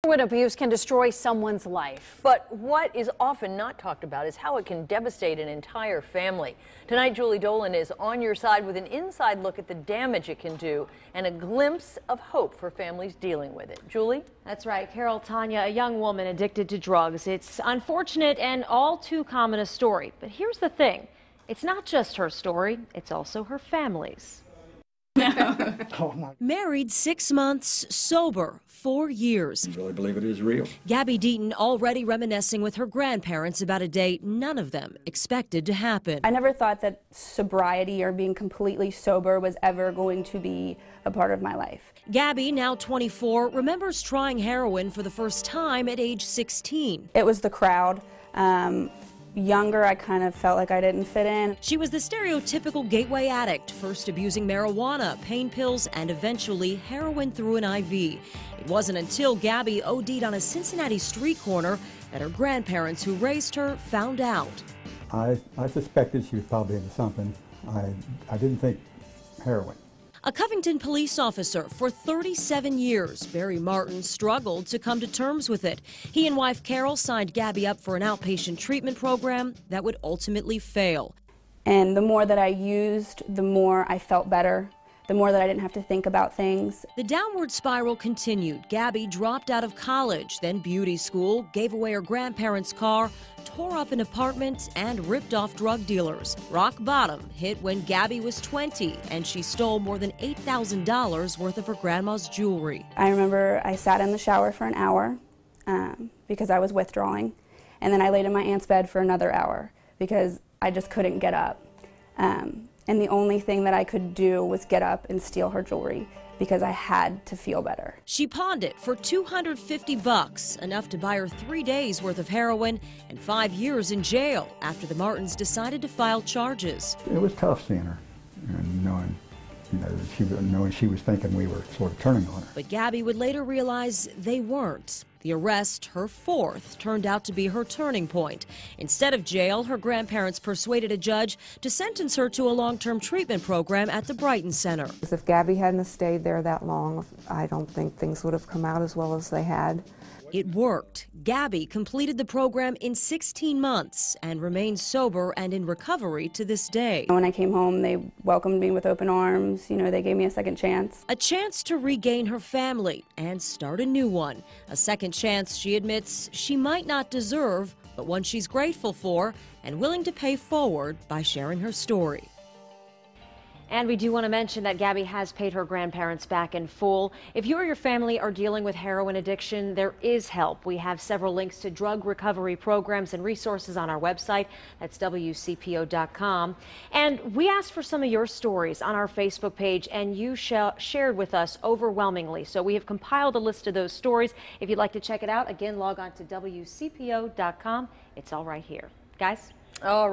Heroin abuse can destroy someone's life. But what is often not talked about is how it can devastate an entire family. Tonight, Julie Dolan is on your side with an inside look at the damage it can do and a glimpse of hope for families dealing with it. Julie? That's right, Carol Tanya, a young woman addicted to drugs. It's unfortunate and all too common a story. But here's the thing. It's not just her story, it's also her family's. Married 6 months, sober 4 years. I really believe it is real. Gabby Deaton already reminiscing with her grandparents about a day none of them expected to happen. I never thought that sobriety or being completely sober was ever going to be a part of my life. Gabby, now 24, remembers trying heroin for the first time at age 16. It was the crowd. Younger, I kind of felt like I didn't fit in. She was the stereotypical gateway addict, first abusing marijuana, pain pills, and eventually heroin through an IV. It wasn't until Gabby OD'd on a Cincinnati street corner that her grandparents who raised her found out. I suspected she was probably into something. I didn't think heroin. A Covington police officer for 37 years, Barry Martin struggled to come to terms with it. He and wife Carol signed Gabby up for an outpatient treatment program that would ultimately fail. And the more that I used, the more I felt better, the more that I didn't have to think about things. The downward spiral continued. Gabby dropped out of college, then beauty school, gave away her grandparents' car, tore up an apartment, and ripped off drug dealers. Rock bottom hit when Gabby was 20, and she stole more than $8,000 worth of her grandma's jewelry. I remember I sat in the shower for an hour because I was withdrawing, and then I laid in my aunt's bed for another hour because I just couldn't get up. And the only thing that I could do was get up and steal her jewelry because I had to feel better. She pawned it for $250, enough to buy her 3 days worth of heroin and 5 years in jail after the Martins decided to file charges. It was tough seeing her and knowing she was thinking we were sort of turning on her. But Gabby would later realize they weren't. The arrest, her fourth, turned out to be her turning point. Instead of jail, her grandparents persuaded a judge to sentence her to a long-term treatment program at the Brighton Center. If Gabby hadn't stayed there that long, I don't think things would have come out as well as they had. It worked. Gabby completed the program in 16 months and remains sober and in recovery to this day. When I came home, they welcomed me with open arms. You know, they gave me a second chance. A chance to regain her family and start a new one. A second chance she admits she might not deserve, but one she's grateful for and willing to pay forward by sharing her story. And we do want to mention that Gabby has paid her grandparents back in full. If you or your family are dealing with heroin addiction, there is help. We have several links to drug recovery programs and resources on our website. That's WCPO.com. And we asked for some of your stories on our Facebook page, and you shared with us overwhelmingly. So we have compiled a list of those stories. If you'd like to check it out, again, log on to WCPO.com. It's all right here. Guys? All right.